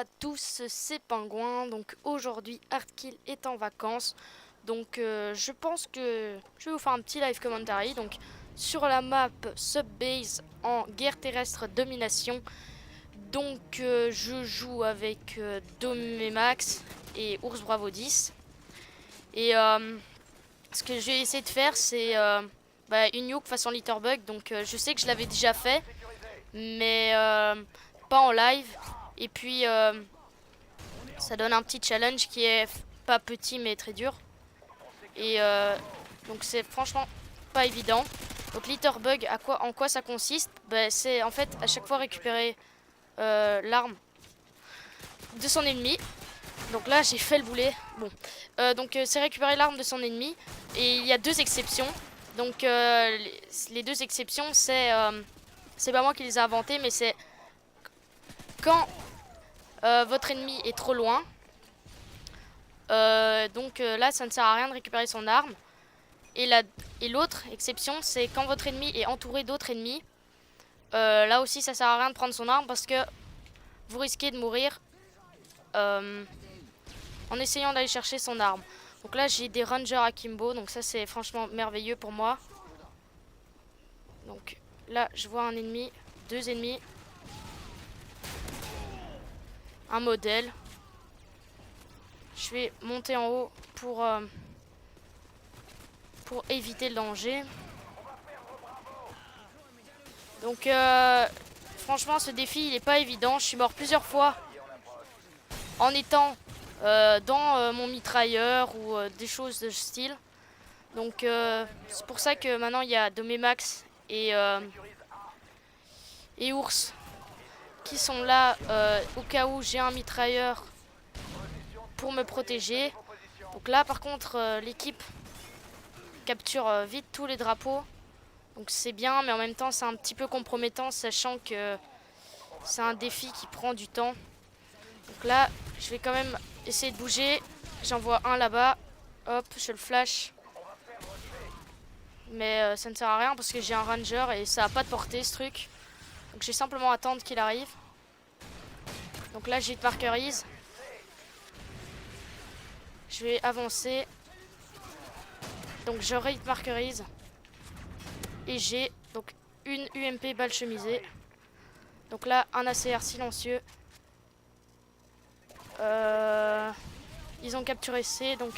à tous, c'est Pingouin. Donc aujourd'hui, Hardkill est en vacances. Donc je pense que je vais vous faire un petit live commentary. Donc sur la map Subbase en guerre terrestre domination. Donc je joue avec Domemax et Ours Bravo 10. Et ce que je vais essayer de faire, c'est une nuke façon Litterbug. Donc je sais que je l'avais déjà fait, mais pas en live. Et puis ça donne un petit challenge qui est pas petit mais très dur. Et donc c'est franchement pas évident. Donc Litterbug, en quoi ça consiste? C'est en fait à chaque fois récupérer l'arme de son ennemi. Donc là j'ai fait le boulet. Bon, c'est récupérer l'arme de son ennemi. Et il y a deux exceptions. Donc les deux exceptions, c'est pas moi qui les ai inventées, mais c'est quand votre ennemi est trop loin. Là ça ne sert à rien de récupérer son arme. Et l'autre exception, c'est quand votre ennemi est entouré d'autres ennemis. Là aussi ça sert à rien de prendre son arme parce que vous risquez de mourir en essayant d'aller chercher son arme. Donc là j'ai des rangers akimbo, donc ça c'est franchement merveilleux pour moi. Donc là je vois un ennemi, deux ennemis, un modèle. Je vais monter en haut pour éviter le danger. Donc franchement ce défi il est pas évident. Je suis mort plusieurs fois en étant dans mon mitrailleur ou des choses de ce style. Donc c'est pour ça que maintenant il y a Domemax et Ours qui sont là au cas où j'ai un mitrailleur pour me protéger. Donc là par contre l'équipe capture vite tous les drapeaux. Donc c'est bien, mais en même temps c'est un petit peu compromettant, sachant que c'est un défi qui prend du temps. Donc là je vais quand même essayer de bouger. J'en vois un là-bas. Hop, je le flash. Mais ça ne sert à rien parce que j'ai un ranger et ça n'a pas de portée ce truc. Donc je vais simplement attendre qu'il arrive. Donc là j'ai markerise. Je vais avancer. Donc je hit markerise. Et j'ai donc une UMP balle chemisée. Donc là un ACR silencieux. Ils ont capturé C, donc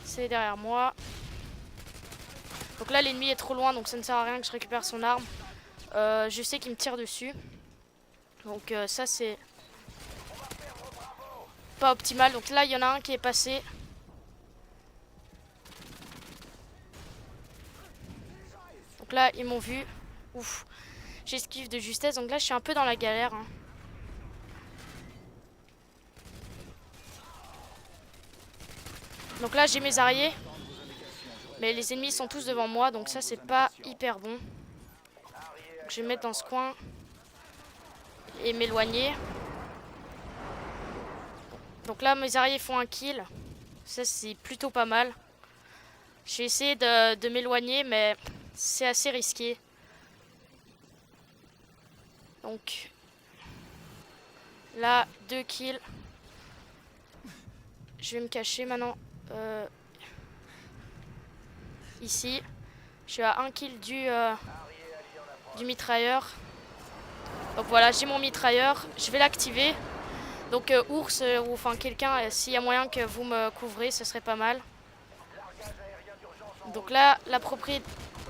c'est derrière moi. Donc là l'ennemi est trop loin, donc ça ne sert à rien que je récupère son arme. Je sais qu'il me tire dessus. Donc ça c'est pas optimal. Donc là il y en a un qui est passé. Donc là ils m'ont vu. Ouf. J'esquive de justesse. Donc là je suis un peu dans la galère. Hein. Donc là j'ai mes arriers. Mais les ennemis sont tous devant moi. Donc ça c'est pas hyper bon. Donc, je vais me mettre dans ce coin. Et m'éloigner. Donc là mes arriers font un kill. Ça c'est plutôt pas mal. J'ai essayé de m'éloigner mais c'est assez risqué. Donc là 2 kills. Je vais me cacher maintenant ici. Je suis à 1 kill du mitrailleur. Donc voilà, j'ai mon mitrailleur. Je vais l'activer. Donc ours ou enfin quelqu'un, s'il y a moyen que vous me couvrez, ce serait pas mal. Donc là,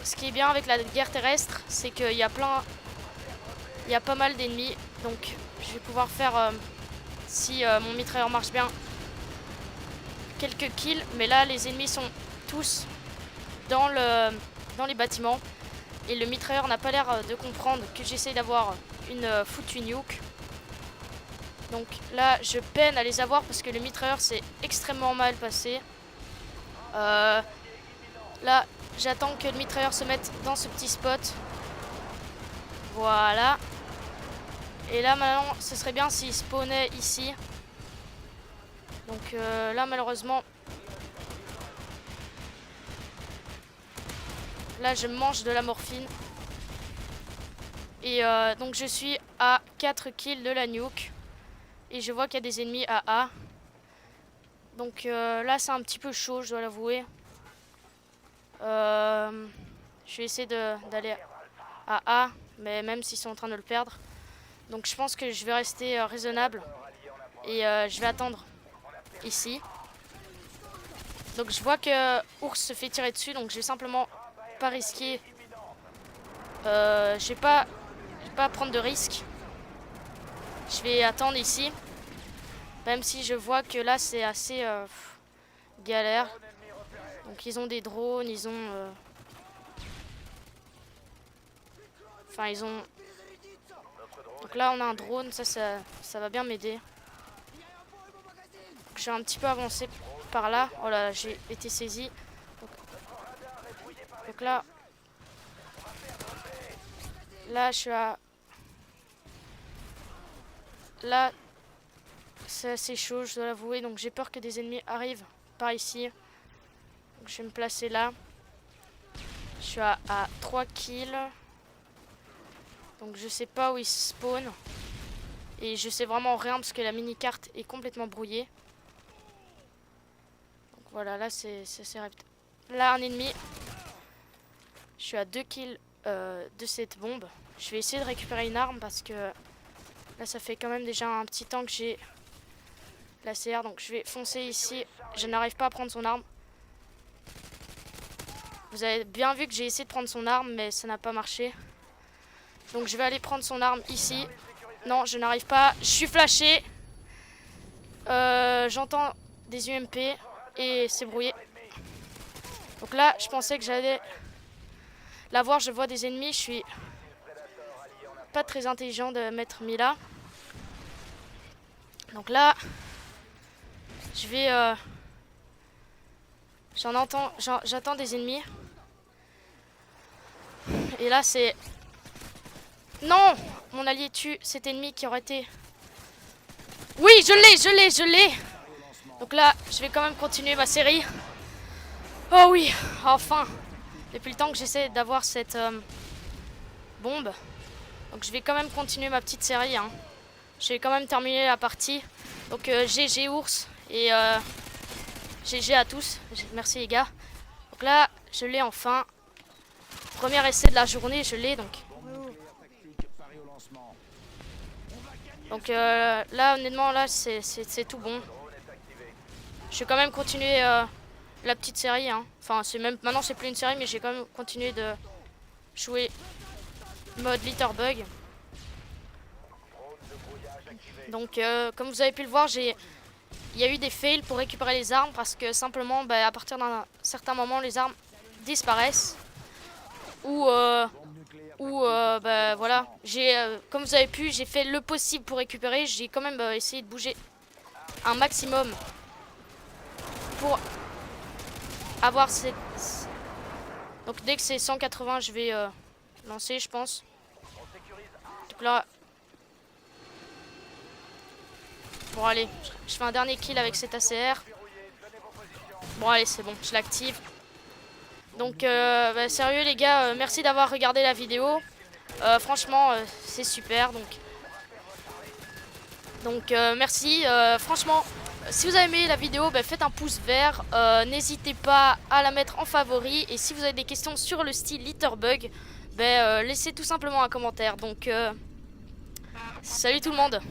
ce qui est bien avec la guerre terrestre, c'est qu'il y a pas mal d'ennemis. Donc je vais pouvoir faire, si mon mitrailleur marche bien, quelques kills. Mais là, les ennemis sont tous dans les bâtiments. Et le mitrailleur n'a pas l'air de comprendre que j'essaie d'avoir une foutue nuke. Donc là, je peine à les avoir parce que le mitrailleur s'est extrêmement mal passé. Là, j'attends que le mitrailleur se mette dans ce petit spot. Voilà. Et là, maintenant, ce serait bien s'il spawnait ici. Donc là, malheureusement... Là, je mange de la morphine. Et donc, je suis à 4 kills de la nuke. Et je vois qu'il y a des ennemis à A. Donc là c'est un petit peu chaud, je dois l'avouer. Je vais essayer d'aller à A, mais même s'ils sont en train de le perdre. Donc je pense que je vais rester raisonnable. Et je vais attendre ici. Donc je vois que Ours se fait tirer dessus, donc je vais simplement pas risquer. Je vais pas prendre de risque. Je vais attendre ici. Même si je vois que là c'est assez galère. Donc ils ont des drones, ils ont... Enfin ils ont... Donc là on a un drone, ça va bien m'aider. Je vais un petit peu avancer par là. Oh là, j'ai été saisi. Donc là... Là je suis à... Là c'est assez chaud, je dois l'avouer. Donc j'ai peur que des ennemis arrivent par ici. Donc je vais me placer là. Je suis à 3 kills. Donc je sais pas où ils spawn. Et je sais vraiment rien parce que la mini-carte est complètement brouillée. Donc voilà, là c'est là un ennemi. Je suis à 2 kills de cette bombe. Je vais essayer de récupérer une arme parce que là ça fait quand même déjà un petit temps que j'ai la CR. Donc je vais foncer ici. Je n'arrive pas à prendre son arme. Vous avez bien vu que j'ai essayé de prendre son arme mais ça n'a pas marché. Donc je vais aller prendre son arme ici. Non, je n'arrive pas. Je suis flashé. J'entends des UMP et c'est brouillé. Donc là, je pensais que j'allais l'avoir. Je vois des ennemis. Je suis pas très intelligent de m'être mis là. Donc là, je vais... j'attends des ennemis. Et là, c'est... Non! Mon allié tue cet ennemi qui aurait été... Oui, je l'ai! Donc là, je vais quand même continuer ma série. Oh oui, enfin! Depuis le temps que j'essaie d'avoir cette bombe. Donc je vais quand même continuer ma petite série. Hein. Je vais quand même terminer la partie. Donc GG ours et GG à tous. Merci les gars. Donc là, je l'ai enfin. Premier essai de la journée, je l'ai donc. Donc là, honnêtement, là, c'est tout bon. Je vais quand même continuer la petite série. Hein. Enfin, c'est même maintenant, c'est plus une série, mais j'ai quand même continué de jouer mode Litterbug. Donc, comme vous avez pu le voir, il y a eu des fails pour récupérer les armes parce que simplement, bah, à partir d'un certain moment, les armes disparaissent. Ou bah, voilà, comme vous avez pu, j'ai fait le possible pour récupérer. J'ai quand même essayé de bouger un maximum pour avoir cette... Donc dès que c'est 180, je vais lancer, je pense. Donc là... Bon allez, je fais un dernier kill avec cet ACR. Bon allez, c'est bon, je l'active. Donc bah, sérieux les gars, merci d'avoir regardé la vidéo. Franchement, c'est super. Donc merci. Franchement, si vous avez aimé la vidéo, bah, faites un pouce vert. N'hésitez pas à la mettre en favori. Et si vous avez des questions sur le style Litterbug, bah, laissez tout simplement un commentaire. Donc salut tout le monde.